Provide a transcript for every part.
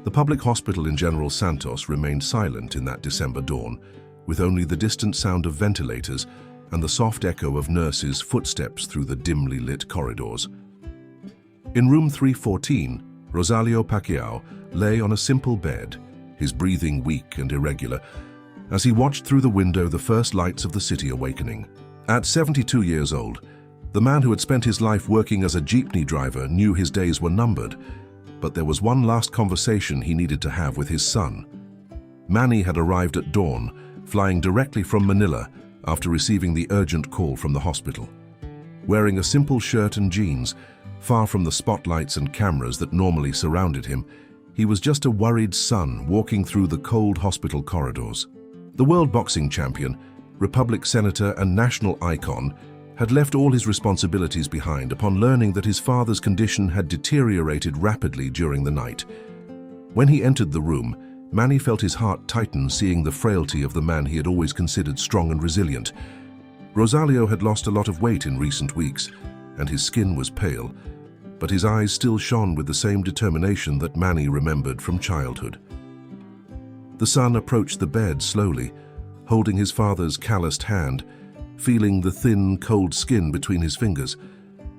The public hospital in General Santos remained silent in that December dawn, with only the distant sound of ventilators and the soft echo of nurses' footsteps through the dimly lit corridors. In room 314, Rosalio Pacquiao lay on a simple bed, his breathing weak and irregular, as he watched through the window the first lights of the city awakening. At 72 years old, the man who had spent his life working as a jeepney driver knew his days were numbered, but there was one last conversation he needed to have with his son. Manny had arrived at dawn, flying directly from Manila after receiving the urgent call from the hospital. Wearing a simple shirt and jeans, far from the spotlights and cameras that normally surrounded him, he was just a worried son walking through the cold hospital corridors. The world boxing champion, Republic senator and national icon, had left all his responsibilities behind upon learning that his father's condition had deteriorated rapidly during the night. When he entered the room, Manny felt his heart tighten seeing the frailty of the man he had always considered strong and resilient. Rosalio had lost a lot of weight in recent weeks, and his skin was pale, but his eyes still shone with the same determination that Manny remembered from childhood. The son approached the bed slowly, holding his father's calloused hand, feeling the thin, cold skin between his fingers.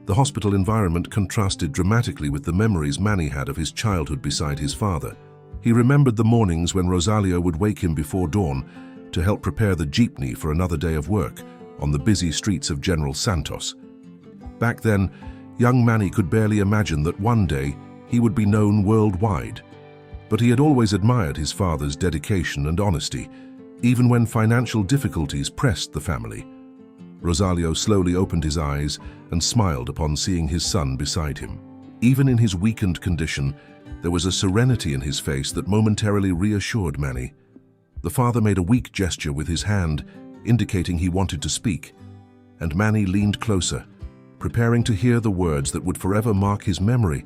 The hospital environment contrasted dramatically with the memories Manny had of his childhood beside his father. He remembered the mornings when Rosalio would wake him before dawn to help prepare the jeepney for another day of work on the busy streets of General Santos. Back then, young Manny could barely imagine that one day he would be known worldwide. But he had always admired his father's dedication and honesty, even when financial difficulties pressed the family. Rosalio slowly opened his eyes and smiled upon seeing his son beside him. Even in his weakened condition, there was a serenity in his face that momentarily reassured Manny. The father made a weak gesture with his hand, indicating he wanted to speak, and Manny leaned closer, preparing to hear the words that would forever mark his memory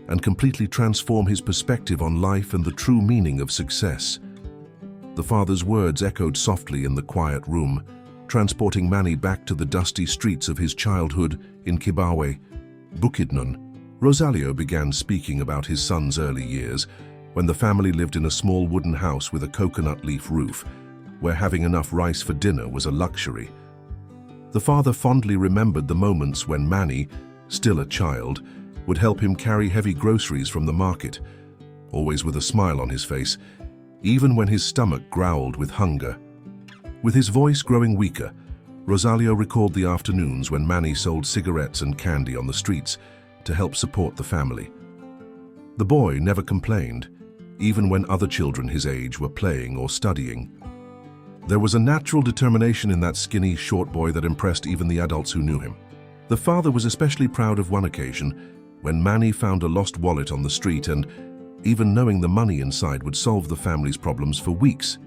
and completely transform his perspective on life and the true meaning of success. The father's words echoed softly in the quiet room, transporting Manny back to the dusty streets of his childhood in Kibawe, Bukidnon. Rosalio began speaking about his son's early years, when the family lived in a small wooden house with a coconut leaf roof, where having enough rice for dinner was a luxury. The father fondly remembered the moments when Manny, still a child, would help him carry heavy groceries from the market, always with a smile on his face, even when his stomach growled with hunger. With his voice growing weaker, Rosalio recalled the afternoons when Manny sold cigarettes and candy on the streets to help support the family. The boy never complained, even when other children his age were playing or studying. There was a natural determination in that skinny, short boy that impressed even the adults who knew him. The father was especially proud of one occasion when Manny found a lost wallet on the street and, even knowing the money inside would solve the family's problems for weeks,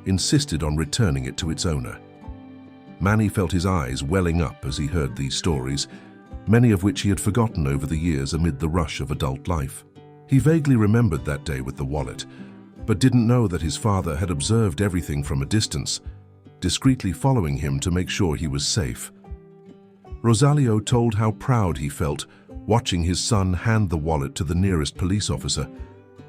insisted on returning it to its owner. Manny felt his eyes welling up as he heard these stories, many of which he had forgotten over the years amid the rush of adult life. He vaguely remembered that day with the wallet, but didn't know that his father had observed everything from a distance, discreetly following him to make sure he was safe. Rosalio told how proud he felt watching his son hand the wallet to the nearest police officer,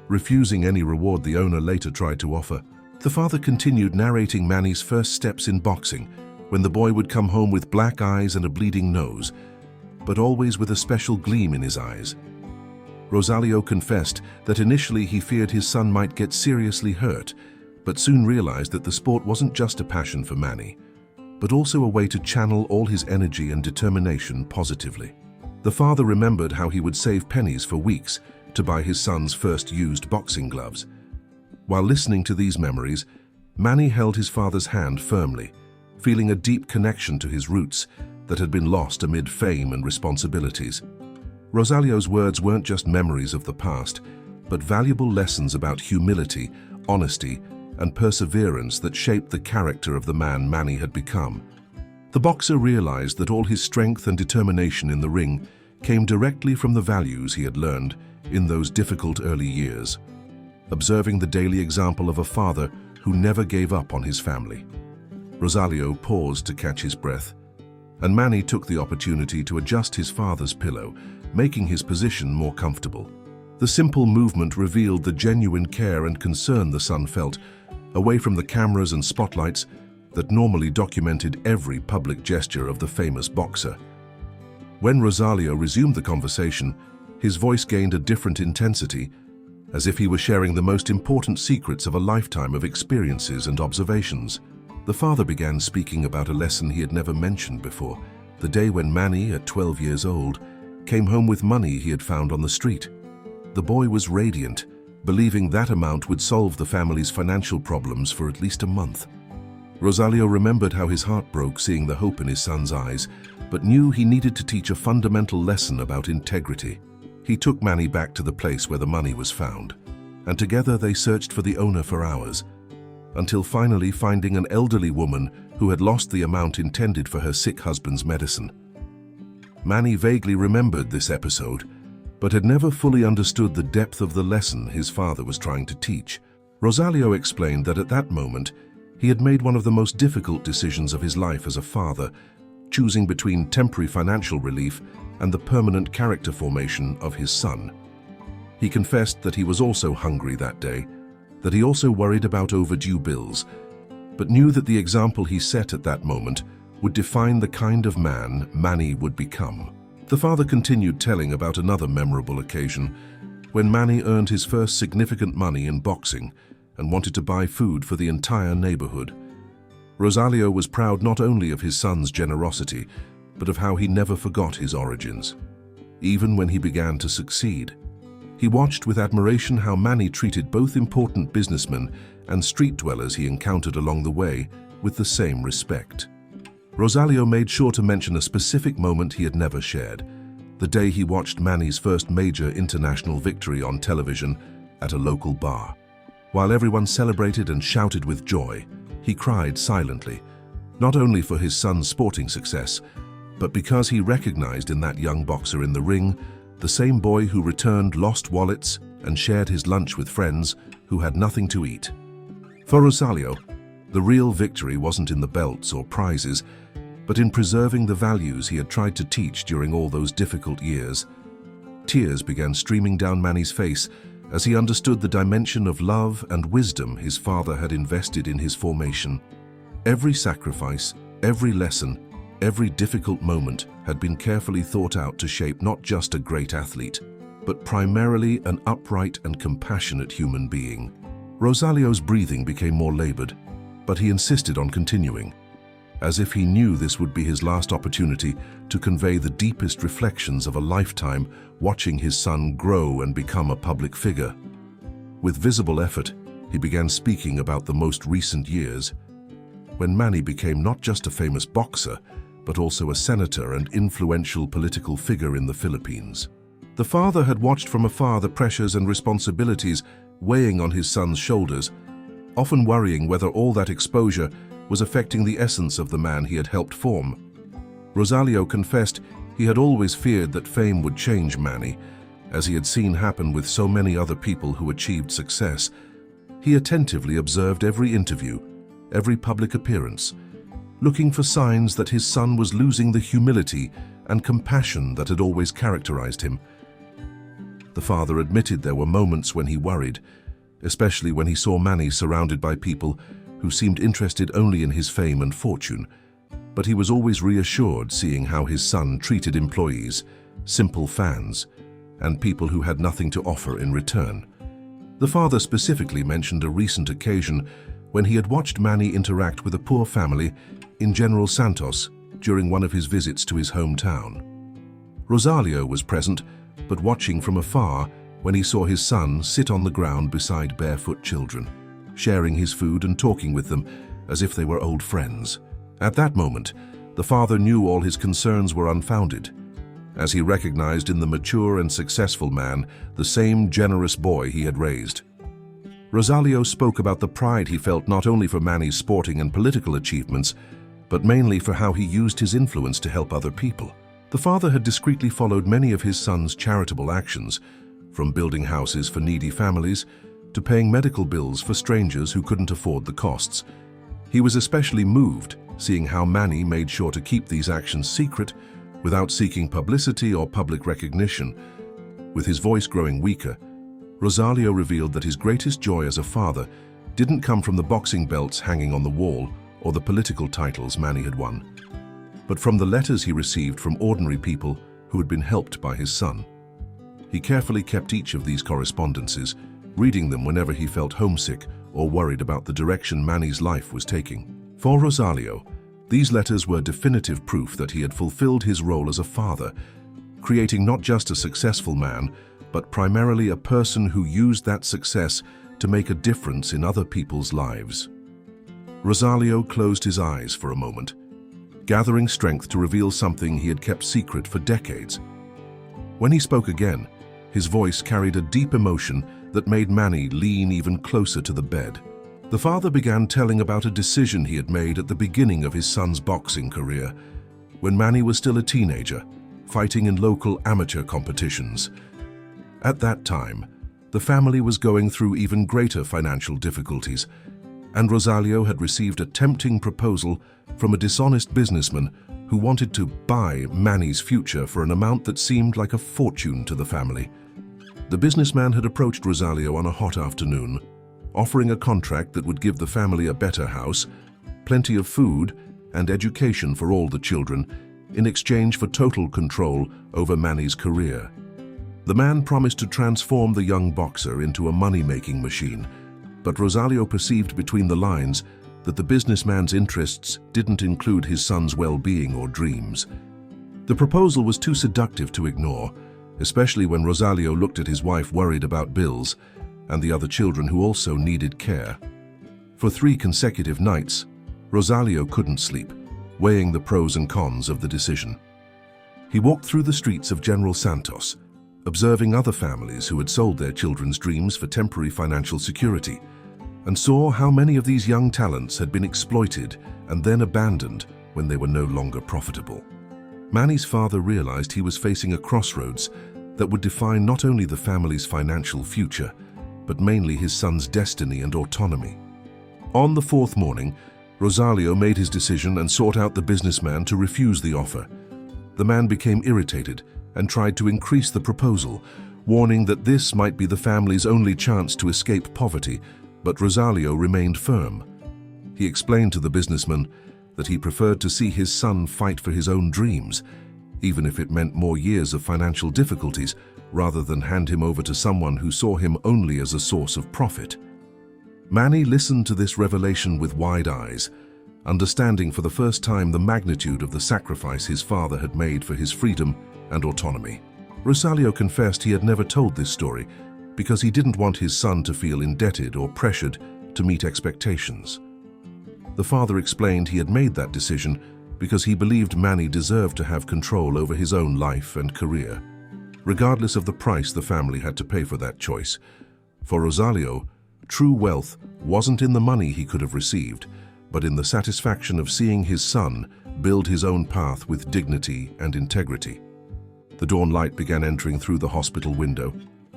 refusing any reward the owner later tried to offer. The father continued narrating Manny's first steps in boxing, when the boy would come home with black eyes and a bleeding nose, but always with a special gleam in his eyes. Rosalio confessed that initially he feared his son might get seriously hurt, but soon realized that the sport wasn't just a passion for Manny, but also a way to channel all his energy and determination positively. The father remembered how he would save pennies for weeks to buy his son's first used boxing gloves. While listening to these memories, Manny held his father's hand firmly, feeling a deep connection to his roots that had been lost amid fame and responsibilities. Rosalio's words weren't just memories of the past, but valuable lessons about humility, honesty, and perseverance that shaped the character of the man Manny had become. The boxer realized that all his strength and determination in the ring came directly from the values he had learned in those difficult early years, observing the daily example of a father who never gave up on his family. Rosalio paused to catch his breath, and Manny took the opportunity to adjust his father's pillow, making his position more comfortable. The simple movement revealed the genuine care and concern the son felt, away from the cameras and spotlights that normally documented every public gesture of the famous boxer. When Rosalio resumed the conversation, his voice gained a different intensity, as if he were sharing the most important secrets of a lifetime of experiences and observations. The father began speaking about a lesson he had never mentioned before, the day when Manny, at 12 years old, came home with money he had found on the street. The boy was radiant, believing that amount would solve the family's financial problems for at least a month. Rosalio remembered how his heart broke seeing the hope in his son's eyes, but knew he needed to teach a fundamental lesson about integrity. He took Manny back to the place where the money was found, and together they searched for the owner for hours, until finally finding an elderly woman who had lost the amount intended for her sick husband's medicine. Manny vaguely remembered this episode, but had never fully understood the depth of the lesson his father was trying to teach. Rosalio explained that at that moment, he had made one of the most difficult decisions of his life as a father, choosing between temporary financial relief and the permanent character formation of his son. He confessed that he was also hungry that day, that he also worried about overdue bills, but knew that the example he set at that moment would define the kind of man Manny would become. The father continued telling about another memorable occasion when Manny earned his first significant money in boxing and wanted to buy food for the entire neighborhood. Rosalio was proud not only of his son's generosity, but of how he never forgot his origins. Even when he began to succeed, he watched with admiration how Manny treated both important businessmen and street dwellers he encountered along the way with the same respect. Rosalio made sure to mention a specific moment he had never shared, the day he watched Manny's first major international victory on television at a local bar. While everyone celebrated and shouted with joy, he cried silently, not only for his son's sporting success, but because he recognized in that young boxer in the ring the same boy who returned lost wallets and shared his lunch with friends who had nothing to eat. For Rosalio, the real victory wasn't in the belts or prizes, but in preserving the values he had tried to teach during all those difficult years. Tears began streaming down Manny's face as he understood the dimension of love and wisdom his father had invested in his formation. Every sacrifice, every lesson, every difficult moment had been carefully thought out to shape not just a great athlete, but primarily an upright and compassionate human being. Rosalio's breathing became more labored, but he insisted on continuing, as if he knew this would be his last opportunity to convey the deepest reflections of a lifetime watching his son grow and become a public figure. With visible effort, he began speaking about the most recent years, when Manny became not just a famous boxer, but also a senator and influential political figure in the Philippines. The father had watched from afar the pressures and responsibilities weighing on his son's shoulders, often worrying whether all that exposure was affecting the essence of the man he had helped form. Rosalio confessed he had always feared that fame would change Manny, as he had seen happen with so many other people who achieved success. He attentively observed every interview, every public appearance, looking for signs that his son was losing the humility and compassion that had always characterized him. The father admitted there were moments when he worried, especially when he saw Manny surrounded by people who seemed interested only in his fame and fortune, but he was always reassured seeing how his son treated employees, simple fans, and people who had nothing to offer in return. The father specifically mentioned a recent occasion when he had watched Manny interact with a poor family in General Santos during one of his visits to his hometown. Rosalio was present, but watching from afar when he saw his son sit on the ground beside barefoot children, sharing his food and talking with them as if they were old friends. At that moment, the father knew all his concerns were unfounded, as he recognized in the mature and successful man the same generous boy he had raised. Rosalio spoke about the pride he felt not only for Manny's sporting and political achievements, but mainly for how he used his influence to help other people. The father had discreetly followed many of his son's charitable actions, from building houses for needy families to paying medical bills for strangers who couldn't afford the costs. He was especially moved seeing how Manny made sure to keep these actions secret without seeking publicity or public recognition. With his voice growing weaker, Rosalio revealed that his greatest joy as a father didn't come from the boxing belts hanging on the wall or the political titles Manny had won, but from the letters he received from ordinary people who had been helped by his son. He carefully kept each of these correspondences, reading them whenever he felt homesick or worried about the direction Manny's life was taking. For Rosalio, these letters were definitive proof that he had fulfilled his role as a father, creating not just a successful man, but primarily a person who used that success to make a difference in other people's lives. Rosalio closed his eyes for a moment, gathering strength to reveal something he had kept secret for decades. When he spoke again, his voice carried a deep emotion that made Manny lean even closer to the bed. The father began telling about a decision he had made at the beginning of his son's boxing career, when Manny was still a teenager, fighting in local amateur competitions. At that time, the family was going through even greater financial difficulties, and Rosalio had received a tempting proposal from a dishonest businessman who wanted to buy Manny's future for an amount that seemed like a fortune to the family. The businessman had approached Rosalio on a hot afternoon, offering a contract that would give the family a better house, plenty of food, and education for all the children, in exchange for total control over Manny's career. The man promised to transform the young boxer into a money-making machine, but Rosalio perceived between the lines that the businessman's interests didn't include his son's well-being or dreams. The proposal was too seductive to ignore, especially when Rosalio looked at his wife worried about bills and the other children who also needed care. For 3 consecutive nights, Rosalio couldn't sleep, weighing the pros and cons of the decision. He walked through the streets of General Santos, observing other families who had sold their children's dreams for temporary financial security, and saw how many of these young talents had been exploited and then abandoned when they were no longer profitable. Manny's father realized he was facing a crossroads that would define not only the family's financial future, but mainly his son's destiny and autonomy. On the 4th morning, Rosalio made his decision and sought out the businessman to refuse the offer. The man became irritated and tried to increase the proposal, warning that this might be the family's only chance to escape poverty, but Rosalio remained firm. He explained to the businessman that he preferred to see his son fight for his own dreams, even if it meant more years of financial difficulties, rather than hand him over to someone who saw him only as a source of profit. Manny listened to this revelation with wide eyes, understanding for the first time the magnitude of the sacrifice his father had made for his freedom and autonomy. Rosalio confessed he had never told this story because he didn't want his son to feel indebted or pressured to meet expectations. The father explained he had made that decision because he believed Manny deserved to have control over his own life and career, regardless of the price the family had to pay for that choice. For Rosalio, true wealth wasn't in the money he could have received, but in the satisfaction of seeing his son build his own path with dignity and integrity. The dawn light began entering through the hospital window,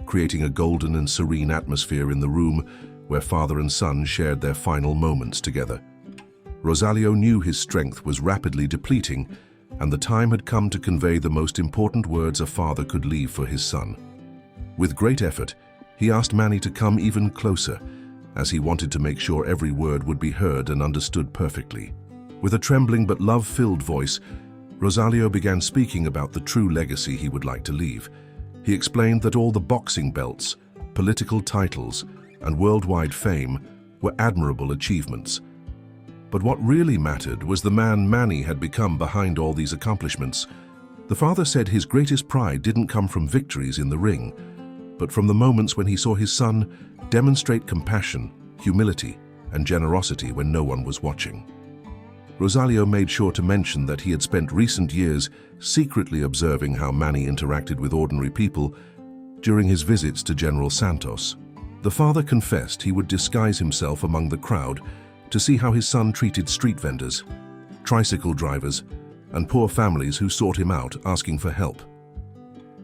creating a golden and serene atmosphere in the room where father and son shared their final moments together. Rosalio knew his strength was rapidly depleting, and the time had come to convey the most important words a father could leave for his son. With great effort, he asked Manny to come even closer, as he wanted to make sure every word would be heard and understood perfectly. With a trembling but love-filled voice, Rosalio began speaking about the true legacy he would like to leave. He explained that all the boxing belts, political titles, and worldwide fame were admirable achievements. But what really mattered was the man Manny had become behind all these accomplishments. The father said his greatest pride didn't come from victories in the ring, but from the moments when he saw his son demonstrate compassion, humility, and generosity when no one was watching. Rosalio made sure to mention that he had spent recent years secretly observing how Manny interacted with ordinary people during his visits to General Santos. The father confessed he would disguise himself among the crowd to see how his son treated street vendors, tricycle drivers, and poor families who sought him out asking for help.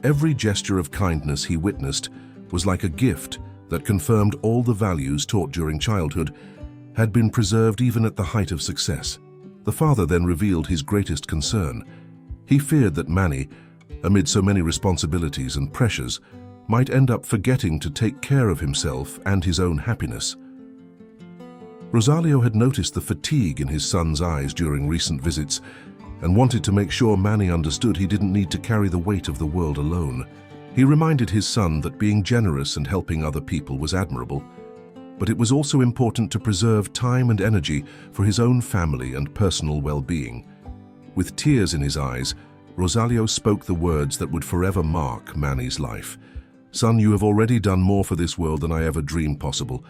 Every gesture of kindness he witnessed was like a gift that confirmed all the values taught during childhood had been preserved even at the height of success. The father then revealed his greatest concern. He feared that Manny, amid so many responsibilities and pressures, might end up forgetting to take care of himself and his own happiness. Rosalio had noticed the fatigue in his son's eyes during recent visits and wanted to make sure Manny understood he didn't need to carry the weight of the world alone. He reminded his son that being generous and helping other people was admirable, but it was also important to preserve time and energy for his own family and personal well-being. With tears in his eyes, Rosalio spoke the words that would forever mark Manny's life. "Son, you have already done more for this world than I ever dreamed possible.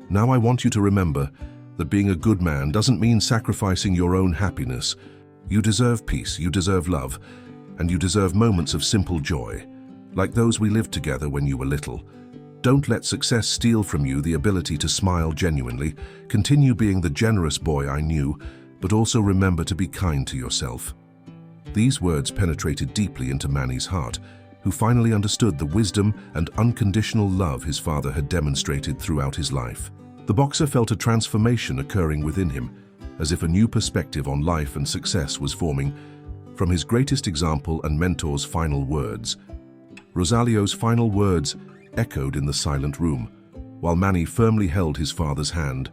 Now I want you to remember that being a good man doesn't mean sacrificing your own happiness. You deserve peace, you deserve love, and you deserve moments of simple joy, like those we lived together when you were little. Don't let success steal from you the ability to smile genuinely. Continue being the generous boy I knew, but also remember to be kind to yourself." These words penetrated deeply into Manny's heart, who finally understood the wisdom and unconditional love his father had demonstrated throughout his life. The boxer felt a transformation occurring within him, as if a new perspective on life and success was forming from his greatest example and mentor's final words. Rosalio's final words echoed in the silent room, while Manny firmly held his father's hand,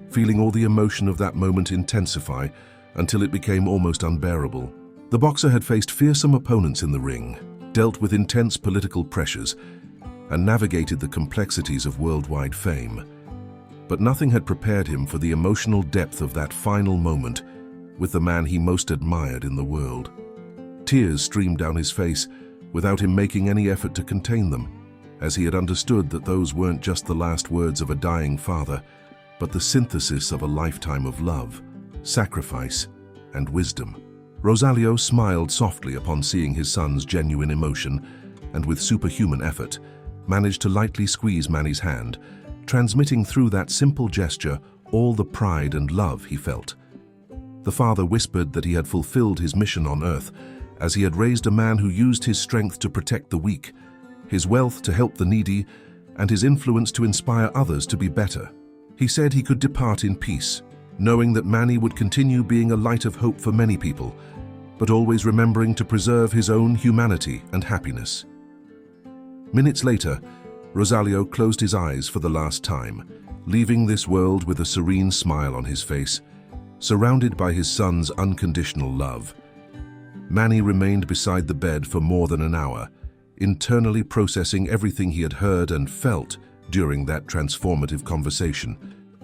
feeling all the emotion of that moment intensify until it became almost unbearable. The boxer had faced fearsome opponents in the ring, dealt with intense political pressures, and navigated the complexities of worldwide fame. But nothing had prepared him for the emotional depth of that final moment with the man he most admired in the world. Tears streamed down his face without him making any effort to contain them, as he had understood that those weren't just the last words of a dying father, but the synthesis of a lifetime of love, sacrifice, and wisdom. Rosalio smiled softly upon seeing his son's genuine emotion, and with superhuman effort, managed to lightly squeeze Manny's hand, transmitting through that simple gesture all the pride and love he felt. The father whispered that he had fulfilled his mission on earth, as he had raised a man who used his strength to protect the weak, his wealth to help the needy, and his influence to inspire others to be better. He said he could depart in peace, knowing that Manny would continue being a light of hope for many people, but always remembering to preserve his own humanity and happiness. Minutes later, Rosalio closed his eyes for the last time, leaving this world with a serene smile on his face, surrounded by his son's unconditional love. Manny remained beside the bed for more than an hour, internally processing everything he had heard and felt during that transformative conversation.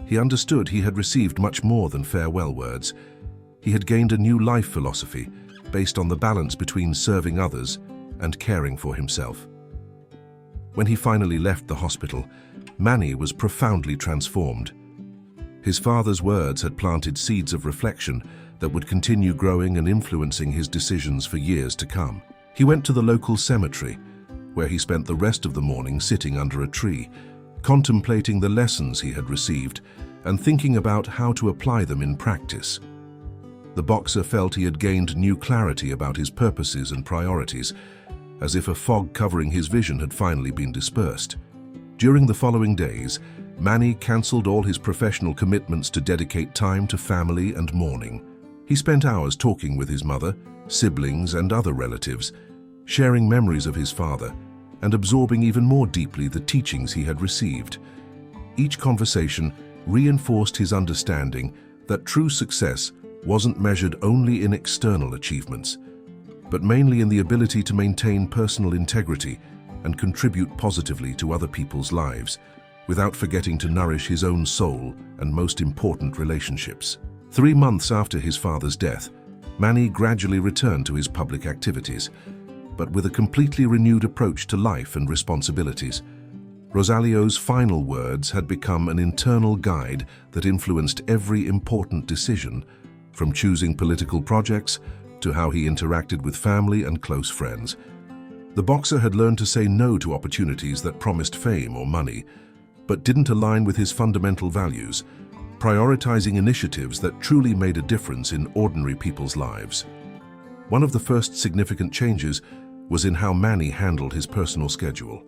He understood he had received much more than farewell words. He had gained a new life philosophy based on the balance between serving others and caring for himself. When he finally left the hospital, Manny was profoundly transformed. His father's words had planted seeds of reflection that would continue growing and influencing his decisions for years to come. He went to the local cemetery, where he spent the rest of the morning sitting under a tree, contemplating the lessons he had received and thinking about how to apply them in practice. The boxer felt he had gained new clarity about his purposes and priorities, as if a fog covering his vision had finally been dispersed. During the following days, Manny cancelled all his professional commitments to dedicate time to family and mourning. He spent hours talking with his mother, siblings, and other relatives, sharing memories of his father and absorbing even more deeply the teachings he had received. Each conversation reinforced his understanding that true success wasn't measured only in external achievements, but mainly in the ability to maintain personal integrity and contribute positively to other people's lives, without forgetting to nourish his own soul and most important relationships. 3 months after his father's death, Manny gradually returned to his public activities, but with a completely renewed approach to life and responsibilities. Rosalio's final words had become an internal guide that influenced every important decision, from choosing political projects to how he interacted with family and close friends. The boxer had learned to say no to opportunities that promised fame or money, but didn't align with his fundamental values, prioritizing initiatives that truly made a difference in ordinary people's lives. One of the first significant changes was in how Manny handled his personal schedule.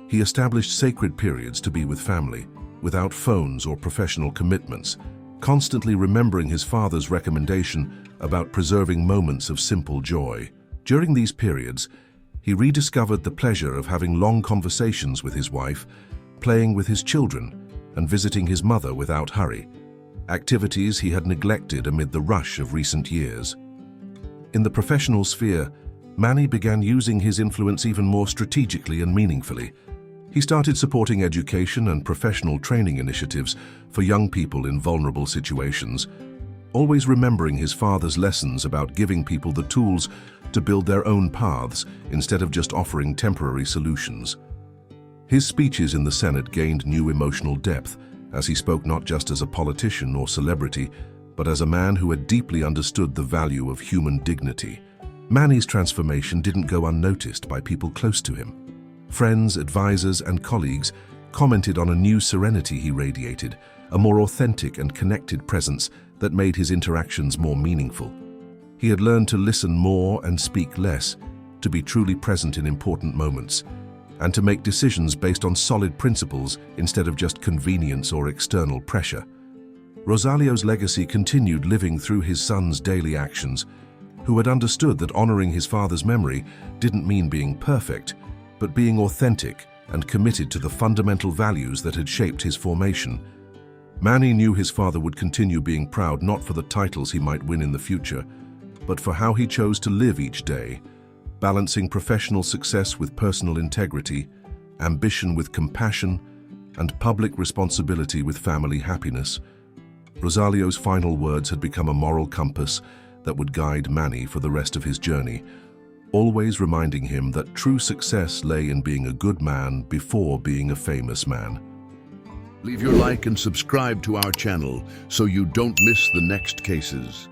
He established sacred periods to be with family, without phones or professional commitments, constantly remembering his father's recommendation about preserving moments of simple joy. During these periods, He rediscovered the pleasure of having long conversations with his wife, playing with his children, and visiting his mother without hurry, activities he had neglected amid the rush of recent years. In the professional sphere, Manny began using his influence even more strategically and meaningfully. He started supporting education and professional training initiatives for young people in vulnerable situations, always remembering his father's lessons about giving people the tools to build their own paths instead of just offering temporary solutions. His speeches in the Senate gained new emotional depth as he spoke not just as a politician or celebrity, but as a man who had deeply understood the value of human dignity. Manny's transformation didn't go unnoticed by people close to him. Friends, advisors, and colleagues commented on a new serenity he radiated, a more authentic and connected presence that made his interactions more meaningful. He had learned to listen more and speak less, to be truly present in important moments, and to make decisions based on solid principles instead of just convenience or external pressure. Rosalio's legacy continued living through his son's daily actions, who had understood that honoring his father's memory didn't mean being perfect, but being authentic and committed to the fundamental values that had shaped his formation. Manny knew his father would continue being proud not for the titles he might win in the future, but for how he chose to live each day, balancing professional success with personal integrity, ambition with compassion, and public responsibility with family happiness. Rosalio's final words had become a moral compass that would guide Manny for the rest of his journey, always reminding him that true success lay in being a good man before being a famous man. Leave your like and subscribe to our channel so you don't miss the next cases.